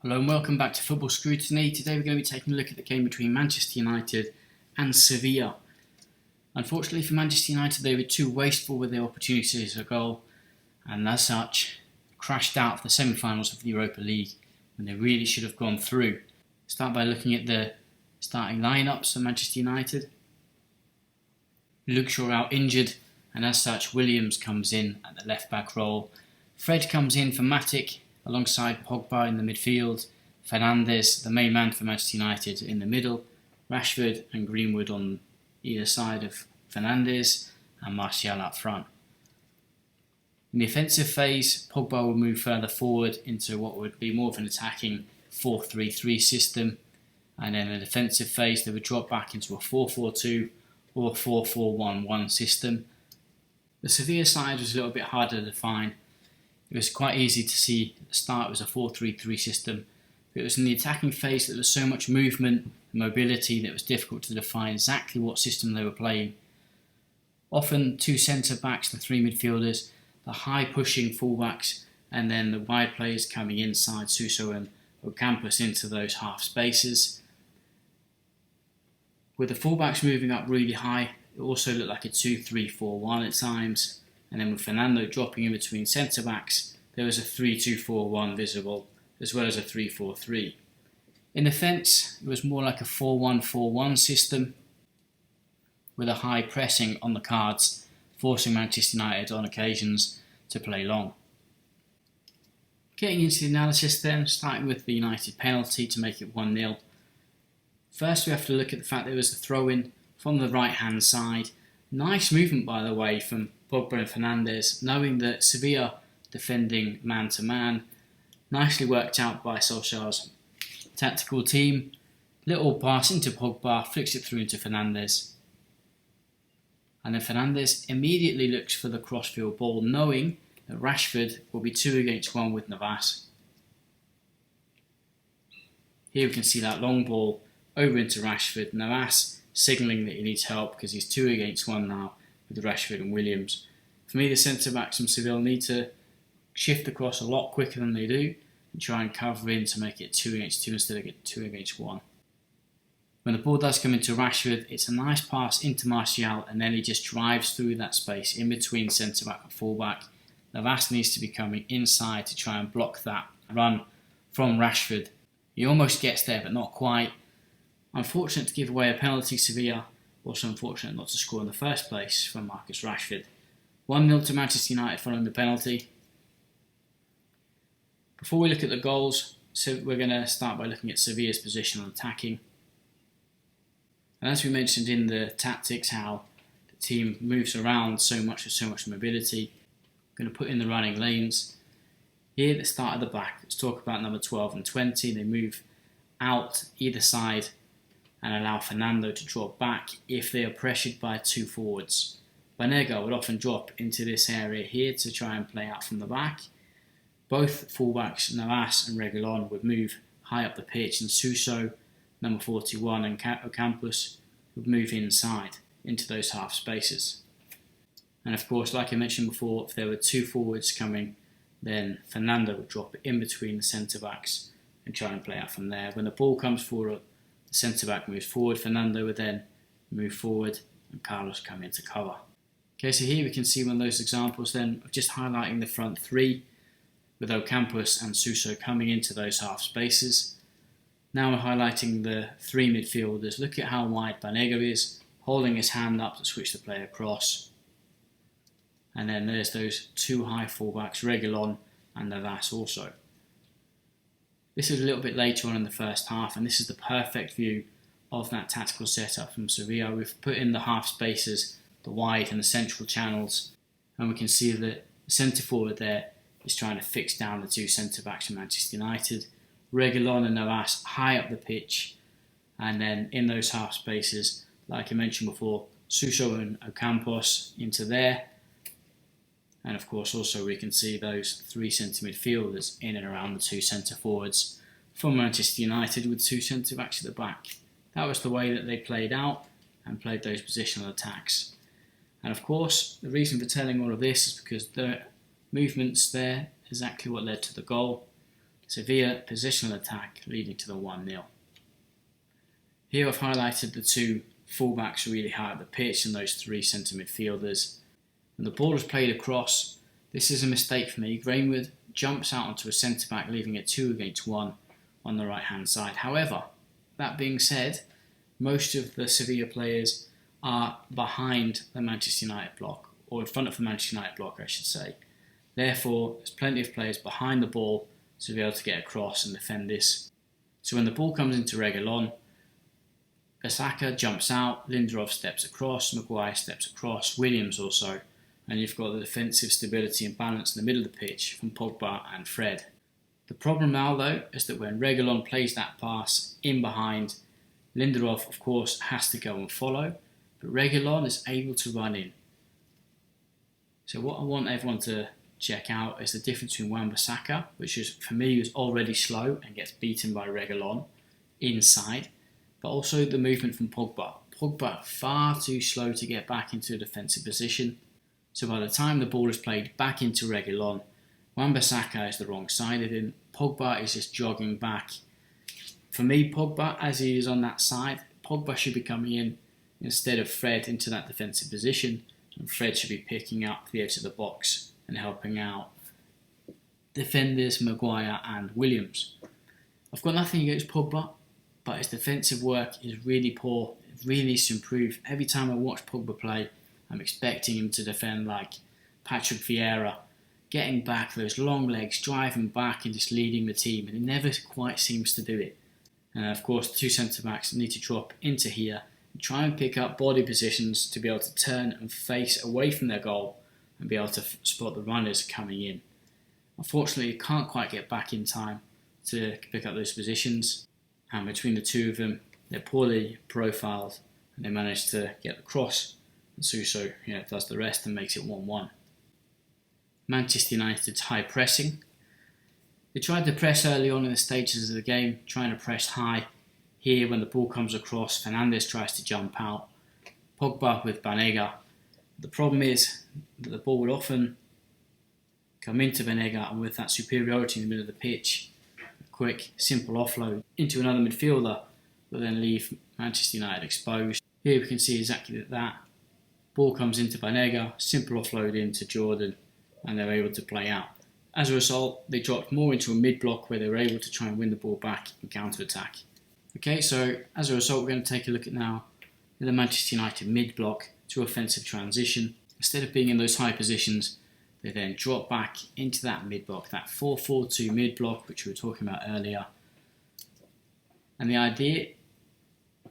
Hello and welcome back to Football Scrutiny. Today we're going to be taking a look at the game between Manchester United and Sevilla. Unfortunately for Manchester United, they were too wasteful with their opportunities for goal and as such crashed out of the semi-finals of the Europa League when they really should have gone through. Start by looking at the starting lineups for Manchester United. Luke Shaw out injured, and as such Williams comes in at the left back role. Fred comes in for Matic alongside Pogba in the midfield, Fernandes, the main man for Manchester United, in the middle, Rashford and Greenwood on either side of Fernandes, and Martial up front. In the offensive phase, Pogba will move further forward into what would be more of an attacking 4-3-3 system, and then in the defensive phase they would drop back into a 4-4-2 or 4-4-1-1 system. The Sevilla side was a little bit harder to define. It was quite easy to see at the start it was a 4-3-3 system, but it was in the attacking phase that there was so much movement and mobility that it was difficult to define exactly what system they were playing. Often two centre-backs, the three midfielders, the high-pushing full-backs, and then the wide players coming inside, Suso and Ocampos, into those half spaces. With the full-backs moving up really high, it also looked like a 2-3-4-1 at times. And then with Fernando dropping in between centre-backs, there was a 3-2-4-1 visible, as well as a 3-4-3. In defence, it was more like a 4-1-4-1 system, with a high pressing on the cards, forcing Manchester United on occasions to play long. Getting into the analysis then, starting with the United penalty to make it 1-0. First we have to look at the fact there was a throw-in from the right-hand side. Nice movement, by the way, from Pogba and Fernandes, knowing that Sevilla defending man-to-man. Nicely worked out by Solskjaer's tactical team. Little pass into Pogba, flicks it through into Fernandes. And then Fernandes immediately looks for the crossfield ball, knowing that Rashford will be 2 against 1 with Navas. Here we can see that long ball over into Rashford. Navas signalling that he needs help because he's 2 against 1 now with Rashford and Williams. For me, the centre-backs from Sevilla need to shift across a lot quicker than they do and try and cover in to make it 2 against 2 instead of 2 against 1. When the ball does come into Rashford, it's a nice pass into Martial, and then he just drives through that space in between centre-back and full-back. Navas needs to be coming inside to try and block that run from Rashford. He almost gets there, but not quite. Unfortunate to give away a penalty, Sevilla. Also unfortunate not to score in the first place from Marcus Rashford. 1-0 to Manchester United following the penalty. Before we look at the goals, we're going to start by looking at Sevilla's position on attacking. And as we mentioned in the tactics, how the team moves around so much with so much mobility. I'm going to put in the running lanes. Here at the start of the back, let's talk about number 12 and 20. They move out either side and allow Fernando to drop back if they are pressured by two forwards. Banega would often drop into this area here to try and play out from the back. Both fullbacks, Navas and Reguilón, would move high up the pitch, and Suso, number 41, and Ocampos would move inside into those half spaces. And of course, like I mentioned before, if there were two forwards coming, then Fernando would drop in between the centre-backs and try and play out from there. When the ball comes forward, the centre-back moves forward, Fernando would then move forward and Carlos come into cover. Okay, so here we can see one of those examples then of just highlighting the front three with Ocampos and Suso coming into those half spaces. Now we're highlighting the three midfielders. Look at how wide Banega is, holding his hand up to switch the play across. And then there's those two high fullbacks, Reguilón and Navas also. This is a little bit later on in the first half, and this is the perfect view of that tactical setup from Sevilla. We've put in the half spaces, the wide and the central channels, and we can see that the centre forward there is trying to fix down the two centre backs from Manchester United. Reguilón and Navas high up the pitch, and then in those half spaces, like I mentioned before, Suso and Ocampos into there. And of course also we can see those three centre midfielders in and around the two centre forwards from Manchester United with two centre backs at the back. That was the way that they played out and played those positional attacks. And of course the reason for telling all of this is because the movements there, exactly what led to the goal. Sevilla positional attack leading to the 1-0. Here I've highlighted the two fullbacks really high at the pitch and those three centre midfielders. When the ball is played across, this is a mistake for me. Greenwood jumps out onto a centre back, leaving it 2 against 1 on the right hand side. However, that being said, most of the Sevilla players are behind the Manchester United block, or in front of the Manchester United block I should say. Therefore, there's plenty of players behind the ball to be able to get across and defend this. So when the ball comes into Reguilón, Bissaka jumps out, Lindelof steps across, Maguire steps across, Williams also, and you've got the defensive stability and balance in the middle of the pitch from Pogba and Fred. The problem now though is that when Reguilón plays that pass in behind, Lindelof of course has to go and follow, but Reguilón is able to run in. So what I want everyone to check out is the difference between Wan-Bissaka, which is for me was already slow and gets beaten by Reguilón inside, but also the movement from Pogba. Pogba far too slow to get back into a defensive position. So by the time the ball is played back into Reguilón, Wan-Bissaka is the wrong side of him. Pogba is just jogging back. For me, Pogba, as he is on that side, Pogba should be coming in instead of Fred into that defensive position, and Fred should be picking up the edge of the box and helping out defenders Maguire and Williams. I've got nothing against Pogba, but his defensive work is really poor. It really needs to improve. Every time I watch Pogba play, I'm expecting him to defend like Patrick Vieira, getting back those long legs, driving back and just leading the team, and he never quite seems to do it. And of course, the two centre-backs need to drop into here and try and pick up body positions to be able to turn and face away from their goal and be able to spot the runners coming in. Unfortunately, you can't quite get back in time to pick up those positions, and between the two of them, they're poorly profiled and they manage to get the cross, and Suso does the rest and makes it 1-1. Manchester United's high pressing. They tried to press early on in the stages of the game, trying to press high. Here, when the ball comes across, Fernandes tries to jump out. Pogba with Banega. The problem is that the ball would often come into Banega, and with that superiority in the middle of the pitch, a quick, simple offload into another midfielder will then leave Manchester United exposed. Here we can see exactly that. Ball comes into Banega, simple offload into Jordan, and they're able to play out. As a result, they dropped more into a mid-block where they were able to try and win the ball back and counter-attack. Okay, so as a result, we're going to take a look at now the Manchester United mid-block to offensive transition. Instead of being in those high positions, they then drop back into that mid-block, that 4-4-2 mid-block, which we were talking about earlier. And the idea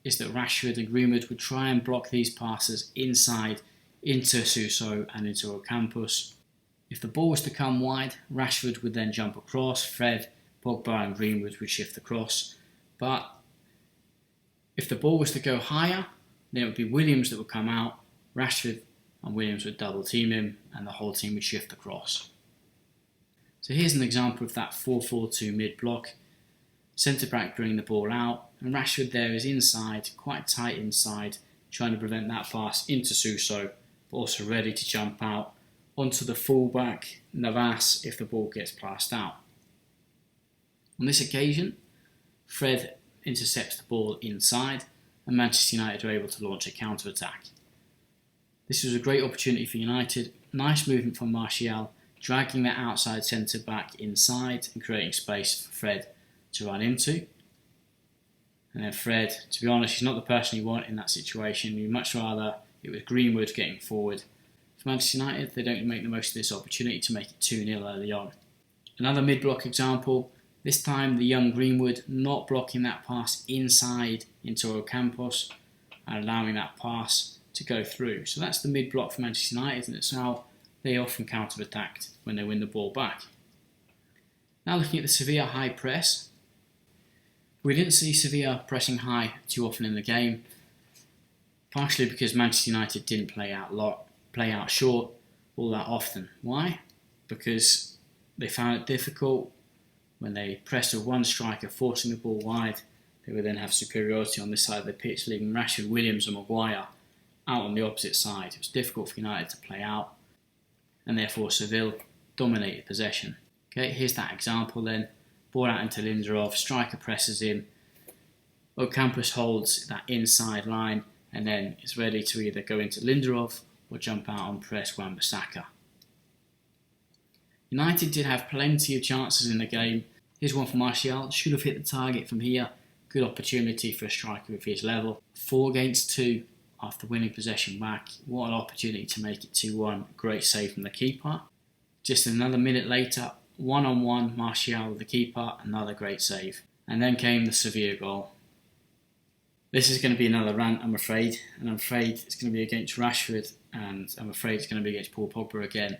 is that Rashford and Greenwood would try and block these passes inside into Suso and into Ocampos. If the ball was to come wide, Rashford would then jump across, Fred, Pogba and Greenwood would shift across. But if the ball was to go higher, then it would be Williams that would come out, Rashford and Williams would double team him, and the whole team would shift across. So here's an example of that 4-4-2 mid-block. Centre-back bringing the ball out, and Rashford there is inside, quite tight inside, trying to prevent that pass into Suso, but also ready to jump out onto the full-back Navas if the ball gets passed out. On this occasion, Fred intercepts the ball inside, and Manchester United are able to launch a counter-attack. This was a great opportunity for United. Nice movement from Martial, dragging that outside centre-back inside and creating space for Fred to run into. And then Fred, to be honest, he's not the person you want in that situation. You'd much rather it was Greenwood getting forward. For Manchester United, they don't make the most of this opportunity to make it 2-0 early on. Another mid-block example, this time the young Greenwood not blocking that pass inside into Ocampos and allowing that pass to go through. So that's the mid-block for Manchester United, and it's how they often counter-attacked when they win the ball back. Now looking at the Sevilla high press. We didn't see Sevilla pressing high too often in the game, partially because Manchester United didn't play out short all that often. Why? Because they found it difficult when they pressed with one striker forcing the ball wide. They would then have superiority on this side of the pitch, leaving Rashford, Williams and Maguire out on the opposite side. It was difficult for United to play out, and therefore Seville dominated possession. Okay, here's that example then. ball out into Lindelof, striker presses in, Ocampos holds that inside line and then is ready to either go into Lindelof or jump out on press Wan-Bissaka. United did have plenty of chances in the game. Here's one for Martial, should have hit the target from here. Good opportunity for a striker of his level. 4 against 2 after winning possession back. What an opportunity to make it 2-1. Great save from the keeper. Just another minute later, 1-on-1 Martial with the keeper, another great save. And then came the Sevilla goal. This is going to be another rant, I'm afraid, and I'm afraid it's going to be against Rashford, and I'm afraid it's going to be against Paul Pogba again.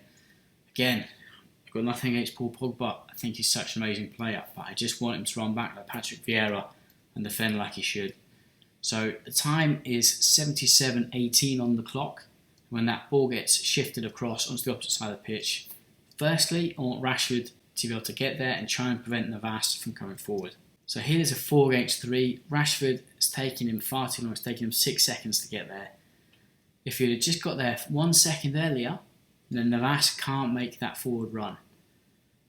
I've got nothing against Paul Pogba. I think he's such an amazing player, but I just want him to run back like Patrick Vieira and defend like he should. So the time is 77:18 on the clock when that ball gets shifted across onto the opposite side of the pitch. Firstly, I want Rashford to be able to get there and try and prevent Navas from coming forward. So here's a 4 against 3. Rashford has taken him far too long. It's taken him 6 seconds to get there. If he'd have just got there 1 second earlier, then Navas can't make that forward run.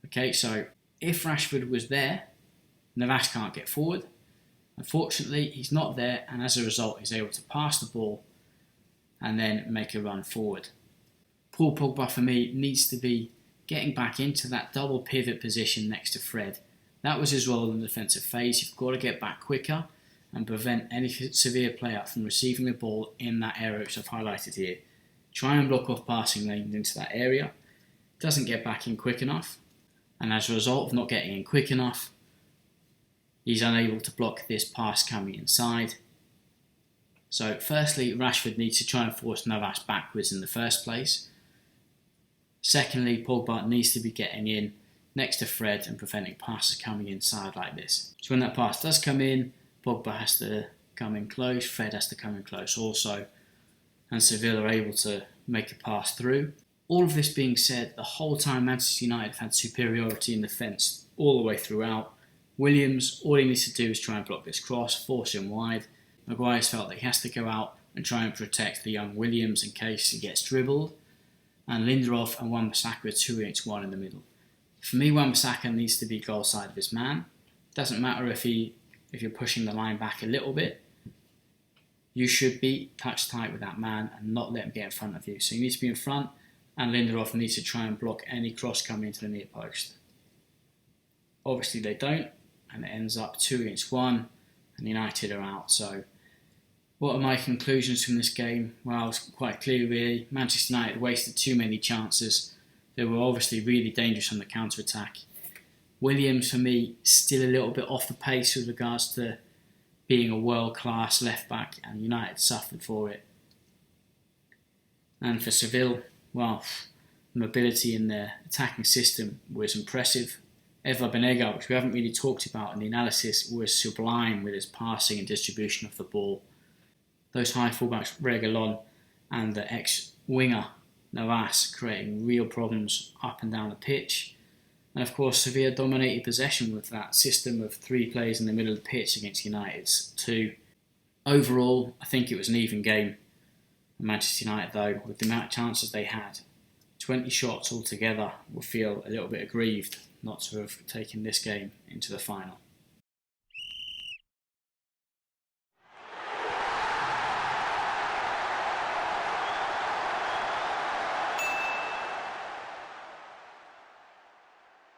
Okay, so if Rashford was there, Navas can't get forward. Unfortunately, he's not there, and as a result, he's able to pass the ball and then make a run forward. Paul Pogba, for me, needs to be getting back into that double pivot position next to Fred. That was his role in the defensive phase. You've got to get back quicker and prevent any Sevilla player from receiving the ball in that area which I've highlighted here. Try and block off passing lanes into that area. Doesn't get back in quick enough, and as a result of not getting in quick enough, he's unable to block this pass coming inside. So firstly, Rashford needs to try and force Navas backwards in the first place. Secondly, Pogba needs to be getting in next to Fred and preventing passes coming inside like this. So when that pass does come in, Pogba has to come in close, Fred has to come in close also, and Sevilla are able to make a pass through. All of this being said, the whole time Manchester United have had superiority in defence all the way throughout. Williams, all he needs to do is try and block this cross, force him wide. Maguire's felt that he has to go out and try and protect the young Williams in case he gets dribbled. And Lindelof and Wan-Bissaka are 2 against 1 in the middle. For me, Wan-Bissaka needs to be goal side of his man. Doesn't matter if you're pushing the line back a little bit. You should be touch tight with that man and not let him get in front of you. So you need to be in front, and Lindelof needs to try and block any cross coming into the near post. Obviously they don't, and it ends up 2 against 1, and United are out. So what are my conclusions from this game? Well, it's quite clear really. Manchester United wasted too many chances. They were obviously really dangerous on the counter-attack. Williams, for me, still a little bit off the pace with regards to being a world-class left-back, and United suffered for it. And for Seville, well, the mobility in their attacking system was impressive. Eva Banega, which we haven't really talked about in the analysis, was sublime with his passing and distribution of the ball. Those high fullbacks, Reguilón and the ex-winger Navas, creating real problems up and down the pitch. And of course, Sevilla dominated possession with that system of 3 players in the middle of the pitch against United's 2. Overall, I think it was an even game. Manchester United, though, with the amount of chances they had, 20 shots altogether, will feel a little bit aggrieved not to have taken this game into the final.